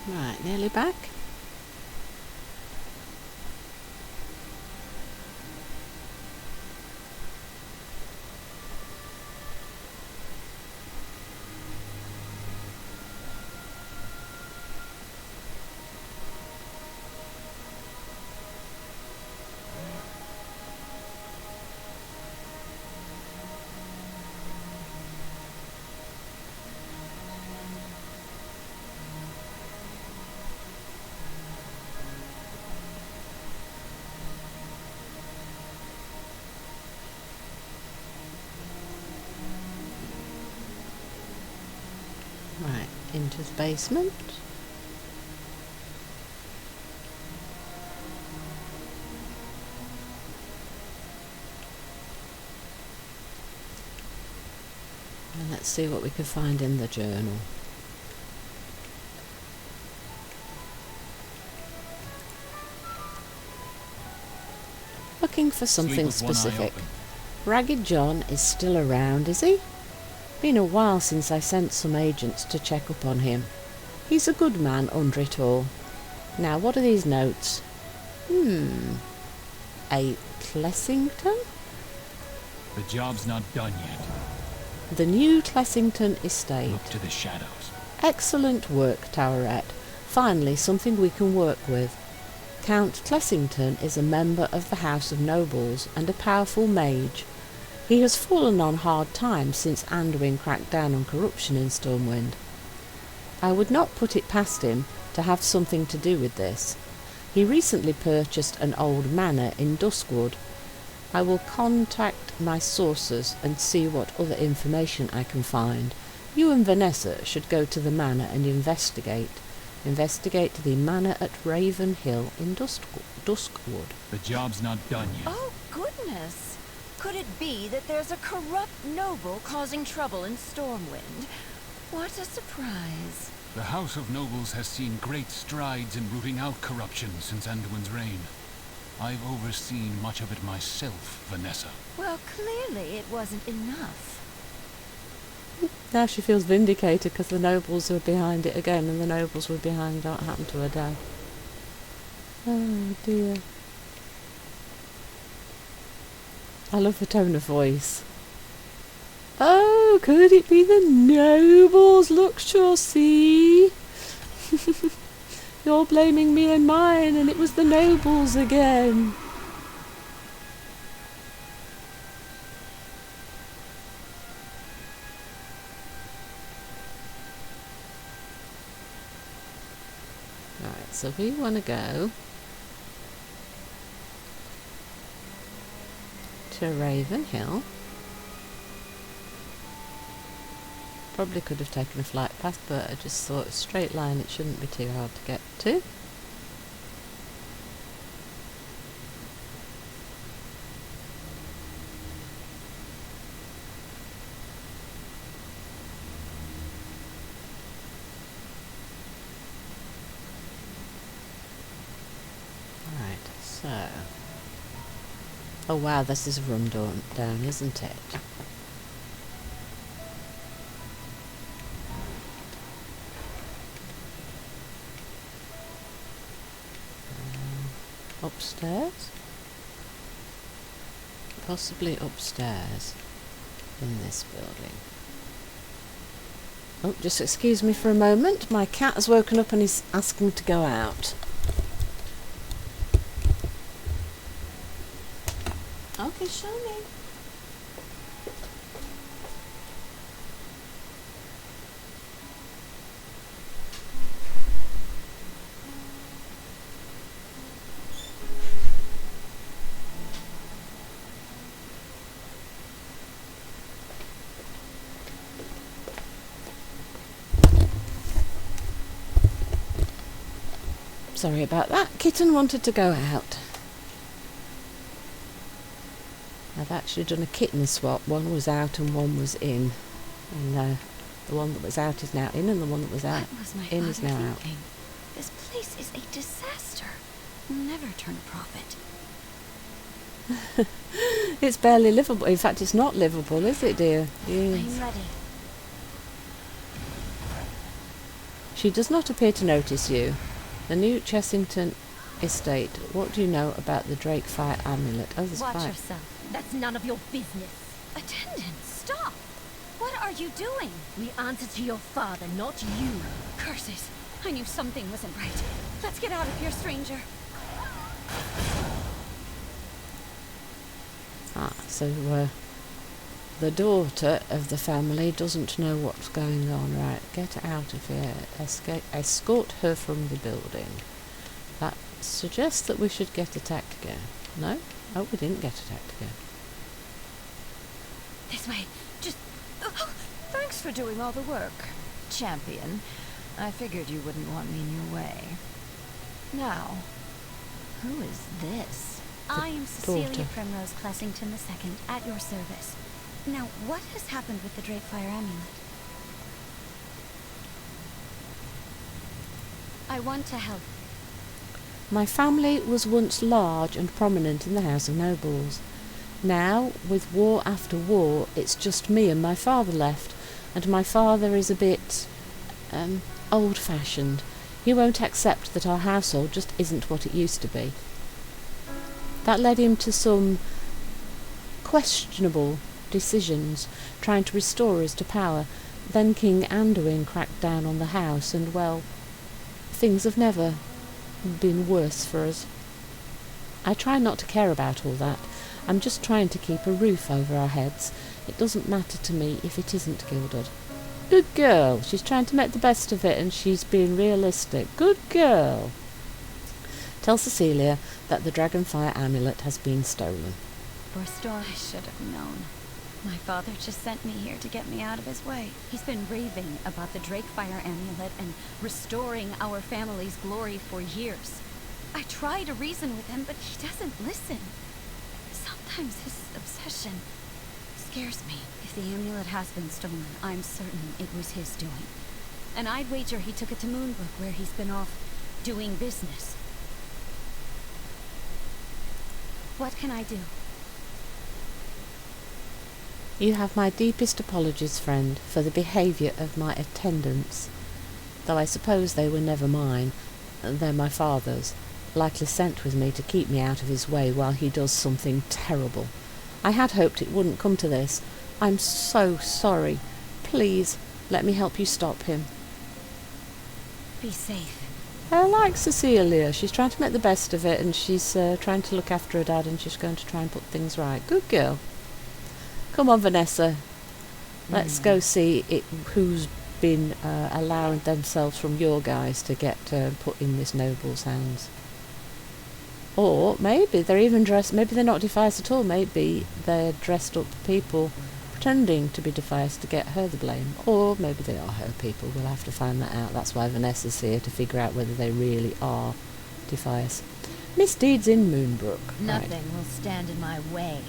Right, nearly back. Right, into the basement. And let's see what we can find in the journal. Looking for something specific. Ragged John is still around, is he? Been a while since I sent some agents to check up on him. He's a good man under it all. Now, what are these notes? A Clessington? The job's not done yet. The new Clessington estate. Look to the shadows. Excellent work, Towerette. Finally, something we can work with. Count Clessington is a member of the House of Nobles and a powerful mage. He has fallen on hard times since Anduin cracked down on corruption in Stormwind. I would not put it past him to have something to do with this. He recently purchased an old manor in Duskwood. I will contact my sources and see what other information I can find. You and Vanessa should go to the manor and investigate. Investigate the manor at Raven Hill in Duskwood. The job's not done yet. Oh, goodness! Could it be that there's a corrupt noble causing trouble in Stormwind? What a surprise. The House of Nobles has seen great strides in rooting out corruption since Anduin's reign. I've overseen much of it myself, Vanessa. Well, clearly it wasn't enough. Now she feels vindicated because the nobles are behind it again, and the nobles were behind what happened to her dad. Oh dear. I love the tone of voice. Oh, could it be the nobles? Look, Chaucy. You're blaming me and mine, and it was the nobles again. Right, so we want to go to Raven Hill. Probably could have taken a flight path, but I just thought a straight line, it shouldn't be too hard to get to. Right, so... Oh wow, this is a run down, isn't it? Upstairs? Possibly upstairs in this building. Oh, just excuse me for a moment. My cat has woken up and is asking to go out. Okay, show me. Sorry about that. Kitten wanted to go out. I've actually done a kitten swap. One was out and one was in. And the one that was out is now in, and the one that was out in is now out. This place is a disaster. We'll never turn a profit. It's barely livable. In fact, it's not livable, is it, dear? Yes. I'm ready. She does not appear to notice you. The new Chessington estate. What do you know about the Dragonflight amulet? Oh, there's Watch fire. yourself. That's none of your business. Attendant, stop! What are you doing? We answer to your father, not you. Curses! I knew something wasn't right. Let's get out of here, stranger. So the daughter of the family doesn't know what's going on. Right, get out of here. Escort her from the building. That suggests that we should get attacked again. No? Oh, we didn't get attacked again. This way. Just... Oh, thanks for doing all the work, champion. I figured you wouldn't want me in your way. Now, who is this? I am Cecilia Primrose Clessington II, at your service. Now, what has happened with the Drakefire amulet? I want to help. My family was once large and prominent in the House of Nobles. Now, with war after war, it's just me and my father left, and my father is a bit, old-fashioned. He won't accept that our household just isn't what it used to be. That led him to some questionable decisions, trying to restore us to power. Then King Anduin cracked down on the house, and, well, things have never been worse for us. I try not to care about all that. I'm just trying to keep a roof over our heads. It doesn't matter to me if it isn't gilded. Good girl. She's trying to make the best of it, and she's being realistic. Good girl. Tell Cecilia that the Dragonfire amulet has been stolen. For a storm, I should have known. My father just sent me here to get me out of his way. He's been raving about the Drakefire amulet and restoring our family's glory for years. I try to reason with him, but he doesn't listen. Sometimes his obsession scares me. If the amulet has been stolen, I'm certain it was his doing. And I'd wager he took it to Moonbrook, where he's been off doing business. What can I do? You have my deepest apologies, friend, for the behaviour of my attendants. Though I suppose they were never mine. They're my father's, likely sent with me to keep me out of his way while he does something terrible. I had hoped it wouldn't come to this. I'm so sorry. Please, let me help you stop him. Be safe. I like Cecilia. She's trying to make the best of it, and she's trying to look after her dad, and she's going to try and put things right. Good girl. Come on, Vanessa. Let's go see who's been allowing themselves from your guys to get put in this noble's hands. Or maybe they're even dressed, maybe they're not Defias at all, maybe they're dressed up people pretending to be Defias to get her the blame. Or maybe they are her people, we'll have to find that out. That's why Vanessa's here, to figure out whether they really are Defias. Misdeeds in Moonbrook. Nothing will stand in my way.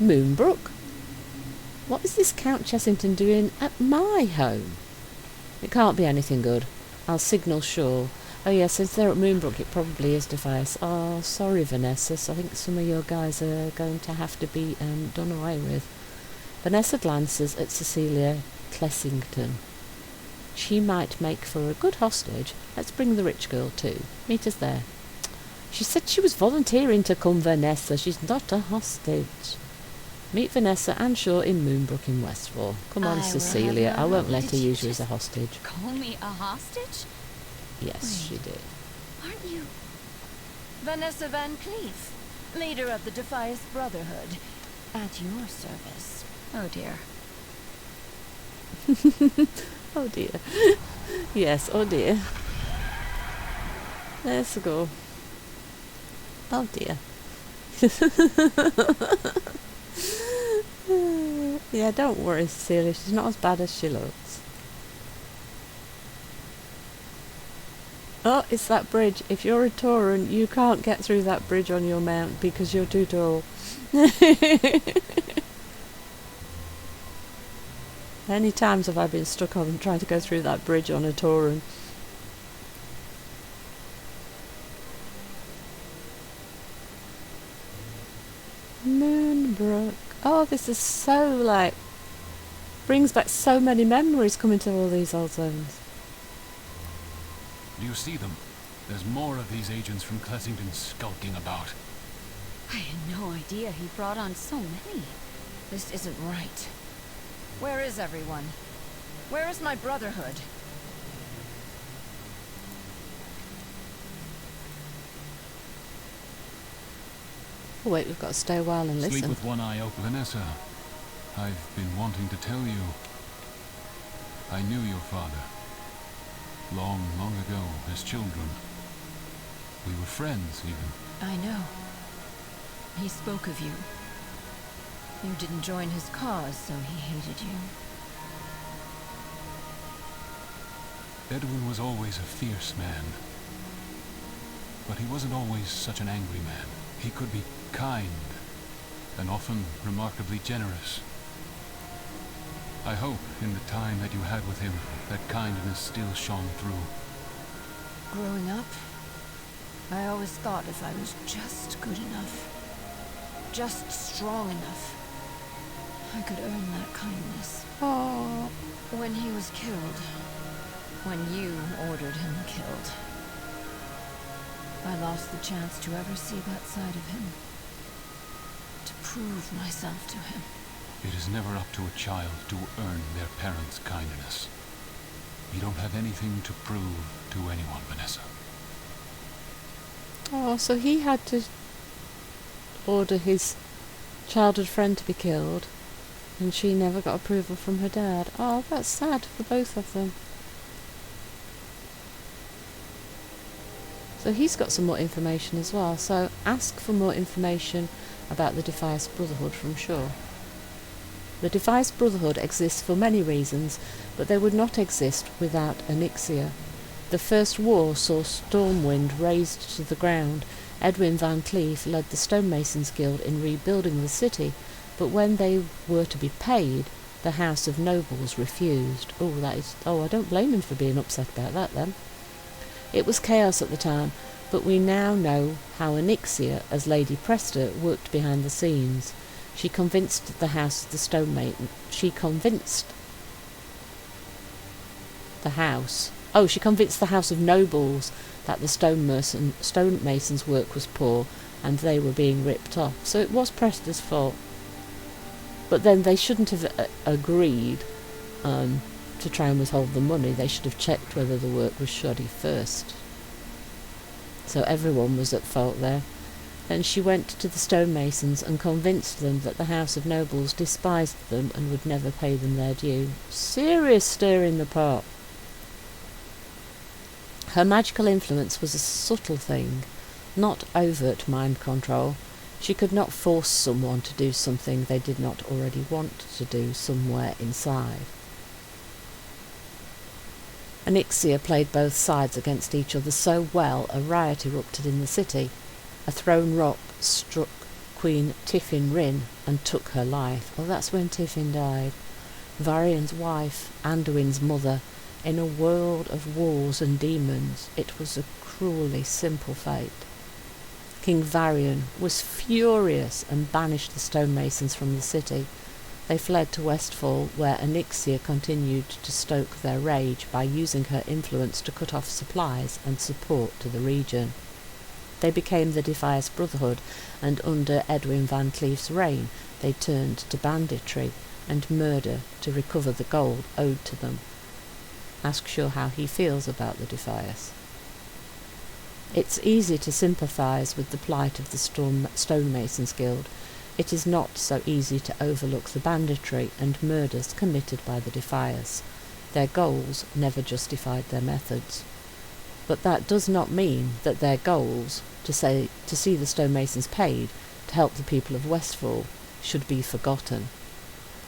Moonbrook? What is this Count Chessington doing at my home? It can't be anything good. I'll signal sure. Oh yes, since they're at Moonbrook, it probably is Defias. Oh, sorry, Vanessa. So I think some of your guys are going to have to be done away with. Vanessa glances at Cecilia Clessington. She might make for a good hostage. Let's bring the rich girl too. Meet us there. She said she was volunteering to come, Vanessa. She's not a hostage. Meet Vanessa and Shaw in Moonbrook in Westfall. Come on, Cecilia. I won't let her use you as a hostage. Call me a hostage? Yes, she did. Aren't you Vanessa Van Cleef, leader of the Defias Brotherhood, at your service? Oh dear. Oh dear. Yes, oh dear. Let's go. Oh dear. Yeah, don't worry, Cecilia. She's not as bad as she looks. Oh, it's that bridge. If you're a Tauran, you can't get through that bridge on your mount because you're too tall. Many times have I been stuck on trying to go through that bridge on a Tauran. Moonbrook. Oh, this is so, like, brings back so many memories coming to all these old zones. Do you see them? There's more of these agents from Clessington skulking about. I had no idea he brought on so many. This isn't right. Where is everyone? Where is my brotherhood? Oh wait, we've got to stay a while and listen. Sleep with one eye open, Vanessa. I've been wanting to tell you. I knew your father. Long, long ago, as children. We were friends, even. I know. He spoke of you. You didn't join his cause, so he hated you. Edwin was always a fierce man. But he wasn't always such an angry man. He could be kind, and often remarkably generous. I hope, in the time that you had with him, that kindness still shone through. Growing up, I always thought if I was just good enough, just strong enough, I could earn that kindness. Oh, When he was killed, when you ordered him killed, I lost the chance to ever see that side of him, to prove myself to him. It is never up to a child to earn their parents' kindness. You don't have anything to prove to anyone, Vanessa. oh, so he had to order his childhood friend to be killed, and she never got approval from her dad. Oh, that's sad for both of them. So he's got some more information as well. So ask for more information about the Defias Brotherhood from Shaw. The Defias Brotherhood exists for many reasons, but they would not exist without Onyxia. The First War saw Stormwind razed to the ground. Edwin Van Cleef led the Stonemasons Guild in rebuilding the city, but when they were to be paid, the House of Nobles refused. I don't blame him for being upset about that then. It was chaos at the time, but we now know how Onyxia, as Lady Prester, worked behind the scenes. She convinced the House of the Stonemasons. She convinced the House of Nobles that the stonemasons' work was poor and they were being ripped off. So it was Prester's fault. But then they shouldn't have agreed to try and withhold the money. They should have checked whether the work was shoddy first. So everyone was at fault there. Then she went to the stonemasons and convinced them that the House of Nobles despised them and would never pay them their due. Serious stirring the pot. Her magical influence was a subtle thing, not overt mind control. She could not force someone to do something they did not already want to do somewhere inside. Onyxia played both sides against each other so well a riot erupted in the city. A thrown rock struck Queen Tiffin Ryn and took her life. Oh, that's when Tiffin died. Varian's wife, Anduin's mother. In a world of wars and demons, it was a cruelly simple fate. King Varian was furious and banished the stonemasons from the city. They fled to Westfall, where Onyxia continued to stoke their rage by using her influence to cut off supplies and support to the region. They became the Defias Brotherhood, and under Edwin Van Cleef's reign they turned to banditry and murder to recover the gold owed to them. Ask Shaw how he feels about the Defias. It's easy to sympathise with the plight of the Stonemasons Guild. It is not so easy to overlook the banditry and murders committed by the Defias. Their goals never justified their methods. But that does not mean that their goals, to see the stonemasons paid, to help the people of Westfall, should be forgotten.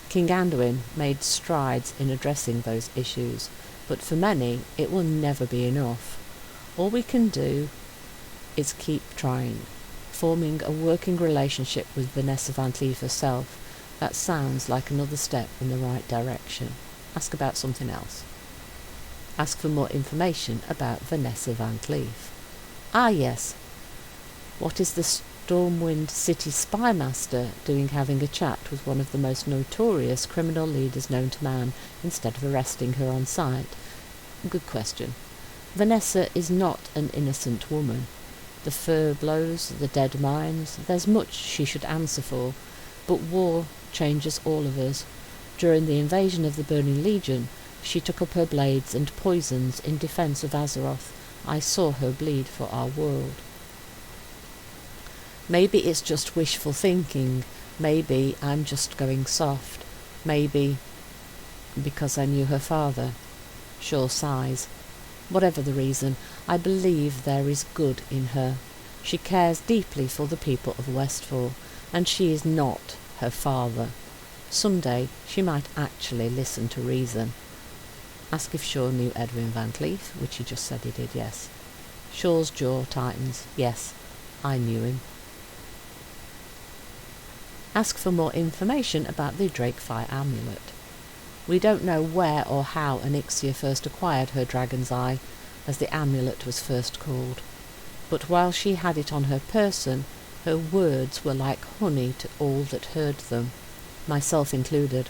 King Anduin made strides in addressing those issues, but for many it will never be enough. All we can do is keep trying, forming a working relationship with Vanessa Van Cleef herself. That sounds like another step in the right direction. Ask about something else. Ask for more information about Vanessa Van Cleef. Ah, yes. What is the Stormwind City Spymaster doing having a chat with one of the most notorious criminal leaders known to man instead of arresting her on sight? Good question. Vanessa is not an innocent woman. The fur blows, the dead mines, there's much she should answer for, but war changes all of us. During the invasion of the Burning Legion, she took up her blades and poisons in defence of Azeroth. I saw her bleed for our world. Maybe it's just wishful thinking. Maybe I'm just going soft. Maybe because I knew her father. Shaw sighs. Whatever the reason, I believe there is good in her. She cares deeply for the people of Westfall, and she is not her father. Someday she might actually listen to reason. Ask if Shaw knew Edwin Van Cleef, which he just said he did, yes. Shaw's jaw tightens. Yes, I knew him. Ask for more information about the Drakefire amulet. We don't know where or how Onyxia first acquired her dragon's eye, as the amulet was first called. But while she had it on her person, her words were like honey to all that heard them, myself included.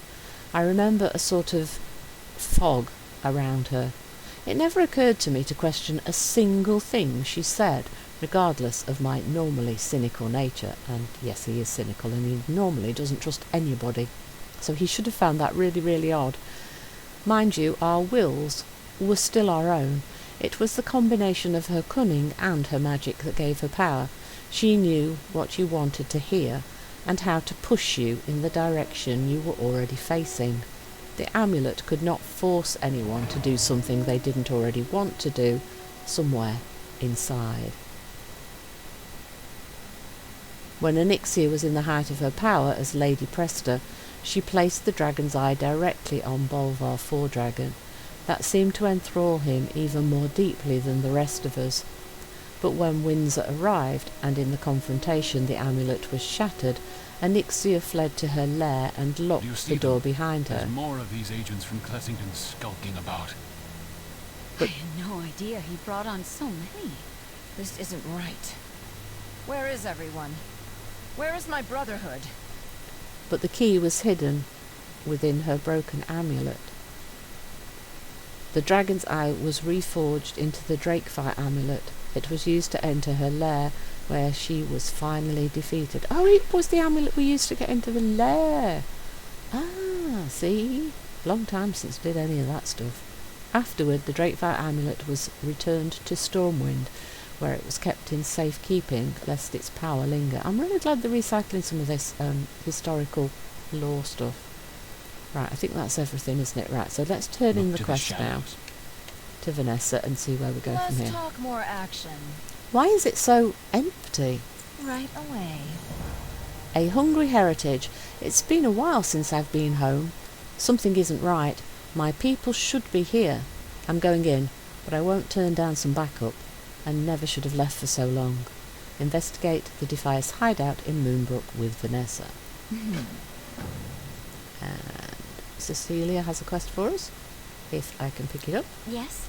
I remember a sort of fog around her. It never occurred to me to question a single thing she said, regardless of my normally cynical nature. And yes, he is cynical, and he normally doesn't trust anybody. So he should have found that really, really odd. Mind you, our wills were still our own. It was the combination of her cunning and her magic that gave her power. She knew what you wanted to hear, and how to push you in the direction you were already facing. The amulet could not force anyone to do something they didn't already want to do, somewhere inside. When Onyxia was in the height of her power as Lady Prester, she placed the dragon's eye directly on Bolvar Fordragon. That seemed to enthrall him even more deeply than the rest of us. But when Windsor arrived, and in the confrontation the amulet was shattered, Onyxia fled to her lair and locked the door behind her. There's more of these agents from Clessington skulking about. I had no idea he brought on so many. This isn't right. Where is everyone? Where is my brotherhood? But the key was hidden within her broken amulet. The dragon's eye was reforged into the Drakefire amulet. It was used to enter her lair, where she was finally defeated. Oh, it was the amulet we used to get into the lair. Ah, see? Long time since did any of that stuff. Afterward, the Drakefire amulet was returned to Stormwind, where it was kept in safekeeping, lest its power linger. I'm really glad they're recycling some of this historical lore stuff. Right, I think that's everything, isn't it? Right, so let's turn in the quest now to Vanessa and see where we go from here. Let's talk more action. Why is it so empty? Right away. A hungry heritage. It's been a while since I've been home. Something isn't right. My people should be here. I'm going in, but I won't turn down some backup. I never should have left for so long. Investigate the Defias hideout in Moonbrook with Vanessa. And Cecilia has a quest for us, if I can pick it up. Yes?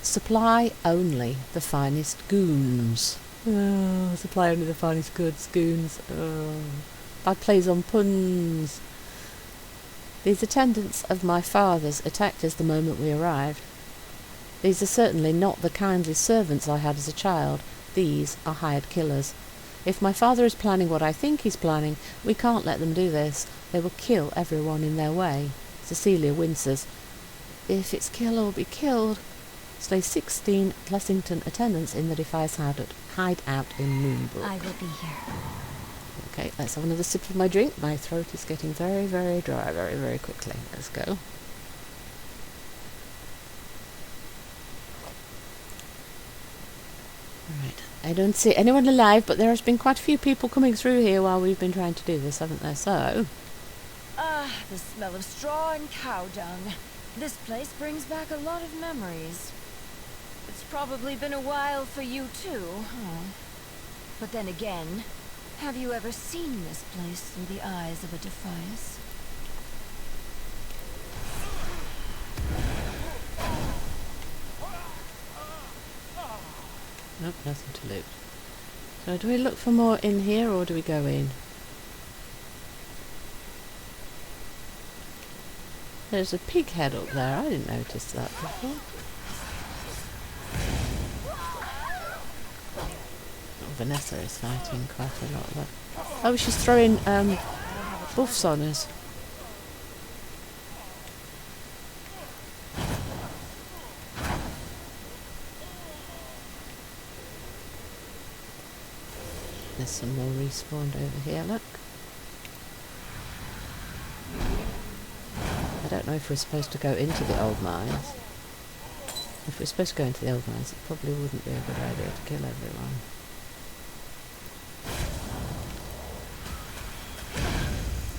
Supply only the finest goons. Oh, supply only the finest goods, goons. Oh, bad plays on puns. These attendants of my father's attacked us the moment we arrived. These are certainly not the kindly servants I had as a child. These are hired killers. If my father is planning what I think he's planning, we can't let them do this. They will kill everyone in their way. Cecilia winces. If it's kill or be killed. Slay 16 Clessington attendants in the Defias hideout in Moonbrook. I will be here. Okay, let's have another sip of my drink. My throat is getting very, very dry very, very quickly. Let's go. Right. I don't see anyone alive, but there has been quite a few people coming through here while we've been trying to do this, haven't there? So... Ah, the smell of straw and cow dung. This place brings back a lot of memories. It's probably been a while for you too, huh? But then again, have you ever seen this place through the eyes of a Defias? Nope, nothing to loot. So do we look for more in here, or do we go in? There's a pig head up there. I didn't notice that before. Vanessa is fighting quite a lot though. Oh, she's throwing buffs on us. There's some more respawned over here, look. I don't know if we're supposed to go into the old mines. If we're supposed to go into the old mines, it probably wouldn't be a good idea to kill everyone.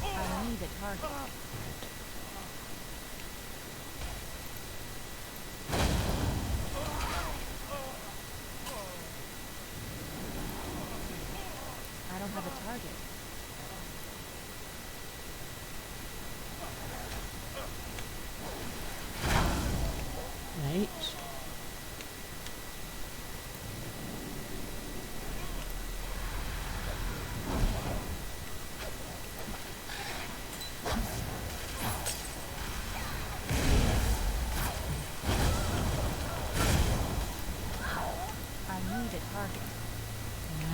I need a target. I don't have a target. Right. I need a target.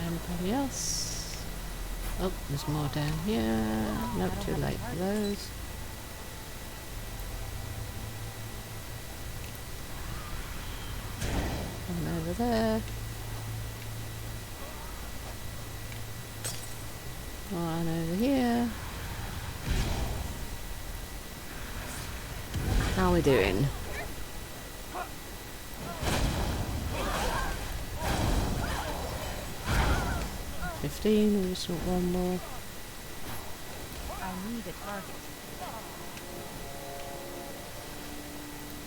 Anybody else? Oh, there's more down here. Nope, too late for those. One over there. One over here. How are we doing? 15, we just want one more. I need a target.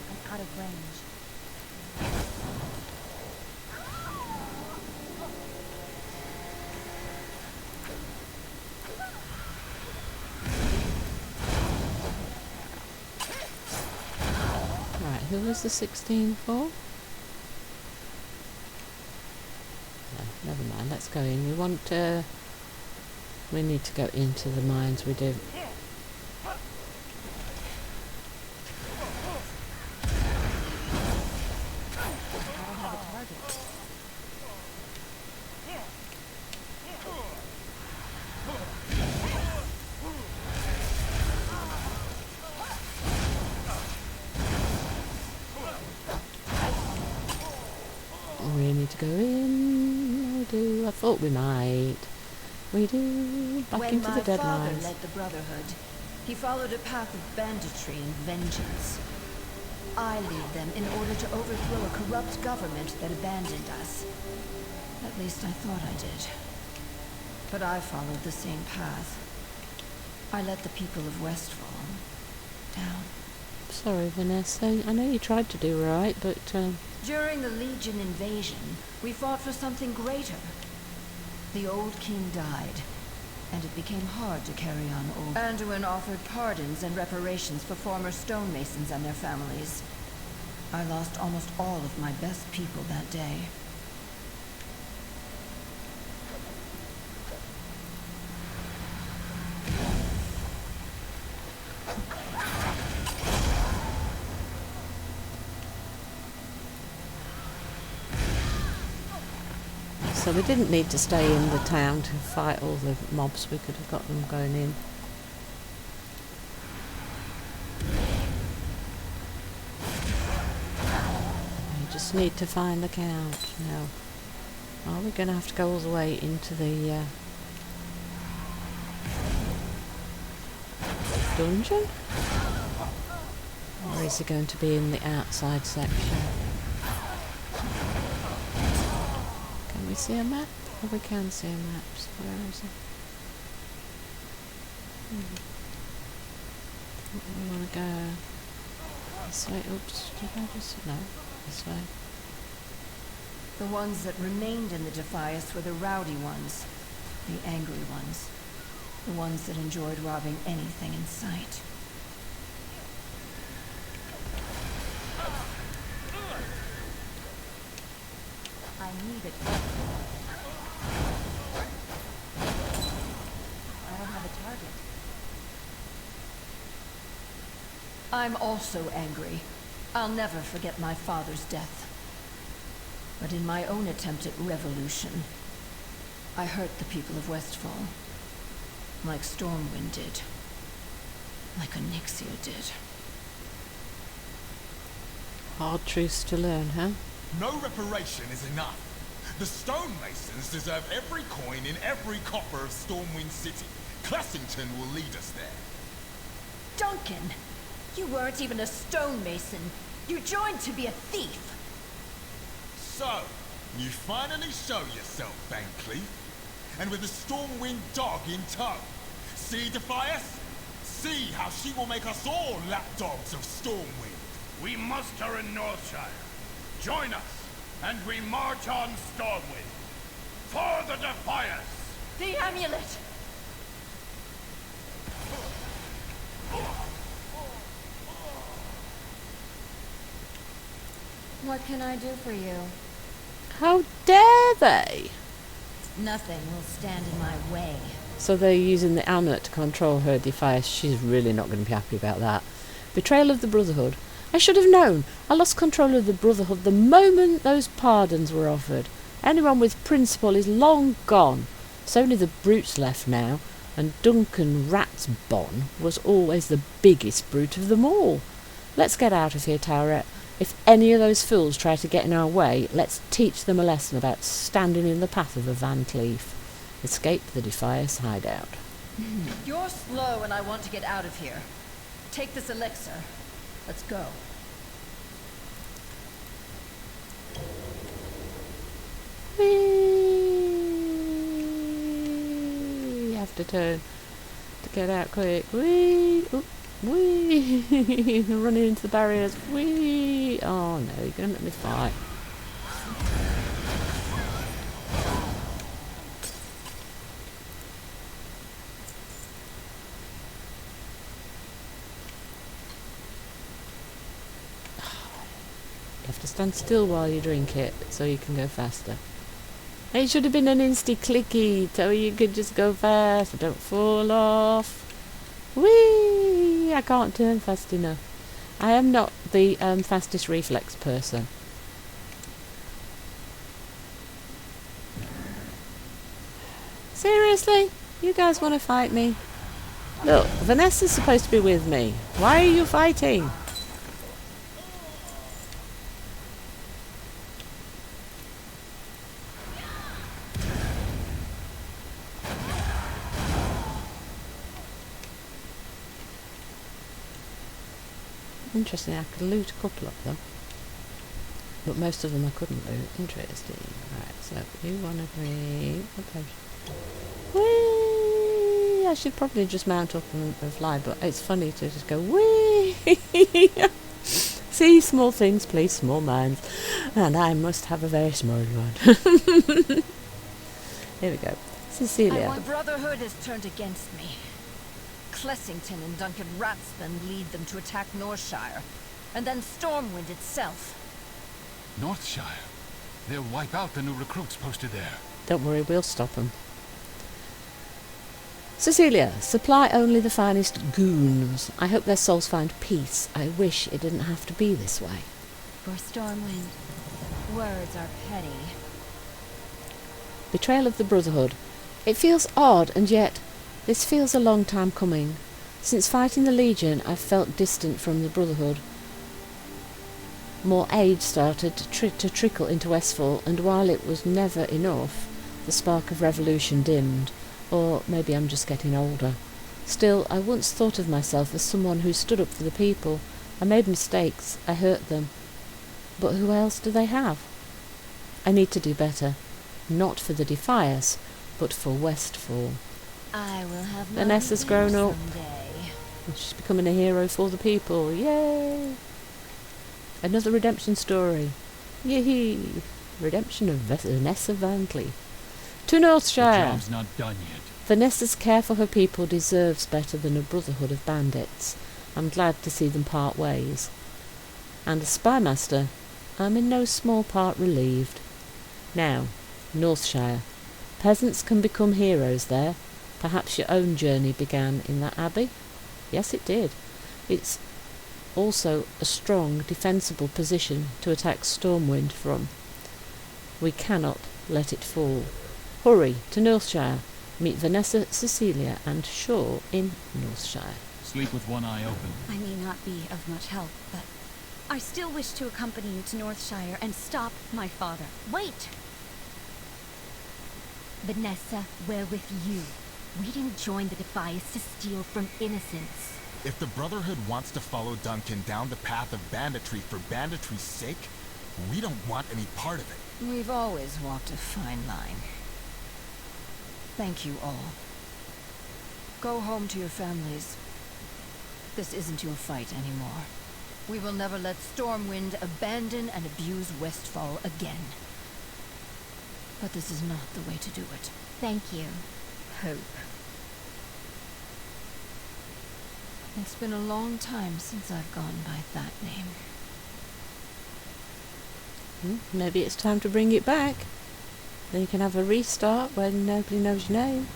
I'm out of range. Right, who was the 16 for? No, never mind, let's go in. We need to go into the mines, we do. We need to go in. We do. I thought we might. We do. Back into the dead When my father mines. led the Brotherhood, he followed a path of banditry and vengeance. I lead them in order to overthrow a corrupt government that abandoned us. At least I thought I did. But I followed the same path. I let the people of Westfall down. Sorry, Vanessa. I know you tried to do right, but During the Legion invasion, we fought for something greater. The old king died, and it became hard to carry on old. Anduin offered pardons and reparations for former stonemasons and their families. I lost almost all of my best people that day. so we didn't need to stay in the town to fight all the mobs. We could have got them going in. We just need to find the count now. Are we going to have to go all the way into the dungeon? Or is it going to be in the outside section? Can we see a map? Oh, we can see a map. So where is it? We want to go this way. Oops, did I just... No, this way. The ones that remained in the Defias were the rowdy ones, the angry ones, the ones that enjoyed robbing anything in sight. I need it. I don't have a target. I'm also angry. I'll never forget my father's death. But in my own attempt at revolution, I hurt the people of Westfall. Like Stormwind did. Like Onyxia did. Hard truths to learn, huh? No reparation is enough. The stonemasons deserve every coin in every copper of Stormwind City. Clessington will lead us there. Duncan! You weren't even a stonemason. You joined to be a thief. So, you finally show yourself, Van Cleef. And with the Stormwind dog in tow. See, Defias? See how she will make us all lapdogs of Stormwind. We muster in Northshire. Join us, and we march on Stormwind. For the Defias! The amulet! What can I do for you? How dare they? Nothing will stand in my way. So they're using the amulet to control her Defias. She's really not going to be happy about that. Betrayal of the Brotherhood. I should have known. I lost control of the Brotherhood the moment those pardons were offered. Anyone with principle is long gone. It's only the brutes left now, and Duncan Ratsbon was always the biggest brute of them all. Let's get out of here, Towerette. If any of those fools try to get in our way, let's teach them a lesson about standing in the path of a Van Cleef. Escape the Defias hideout. You're slow and I want to get out of here. Take this elixir. Let's go. Whee! You have to turn to get out quick. Whee! Oop. Whee! Running into the barriers. Whee! Oh no, you're going to make me fight. You have to stand still while you drink it so you can go faster. It should have been an insta-clicky so you could just go fast. Don't fall off. Whee! I can't turn fast enough. I am not the fastest reflex person. Seriously? You guys want to fight me? Look, Vanessa's supposed to be with me. Why are you fighting? Interesting, I could loot a couple of them. But most of them I couldn't loot. Interesting. Right, so you want to bring a potion. Whee! I should probably just mount up and fly, but it's funny to just go whee! See, small things please small minds. And I must have a very small one. Here we go. Cecilia. The Brotherhood has turned against me. Clessington and Duncan Ratsbon lead them to attack Northshire, and then Stormwind itself. Northshire? They'll wipe out the new recruits posted there. Don't worry, we'll stop them. Cecilia, supply only the finest goons. I hope their souls find peace. I wish it didn't have to be this way. For Stormwind, words are petty. Betrayal of the Brotherhood. It feels odd, and yet this feels a long time coming. Since fighting the Legion, I've felt distant from the Brotherhood. More aid started to trickle into Westfall, and while it was never enough, the spark of revolution dimmed. Or maybe I'm just getting older. Still, I once thought of myself as someone who stood up for the people. I made mistakes, I hurt them. But who else do they have? I need to do better. Not for the Defias, but for Westfall. I will have Vanessa's grown up. someday. And she's becoming a hero for the people. Yay! Another redemption story. Yee! Redemption of Vanessa Van Cleef. To The Northshire. job's not done yet. Vanessa's care for her people deserves better than a brotherhood of bandits. I'm glad to see them part ways. And as spymaster, I'm in no small part relieved. Now, Northshire. Peasants can become heroes there. Perhaps your own journey began in that abbey? Yes, it did. It's also a strong, defensible position to attack Stormwind from. We cannot let it fall. Hurry to Northshire. Meet Vanessa, Cecilia, and Shaw in Northshire. Sleep with one eye open. I may not be of much help, but I still wish to accompany you to Northshire and stop my father. Wait! Vanessa, we're with you. We didn't join the Defias to steal from innocents. If the Brotherhood wants to follow Duncan down the path of banditry for banditry's sake, we don't want any part of it. We've always walked a fine line. Thank you all. Go home to your families. This isn't your fight anymore. We will never let Stormwind abandon and abuse Westfall again. But this is not the way to do it. Thank you, Hope. It's been a long time since I've gone by that name. Maybe it's time to bring it back. Then you can have a restart when nobody knows your name.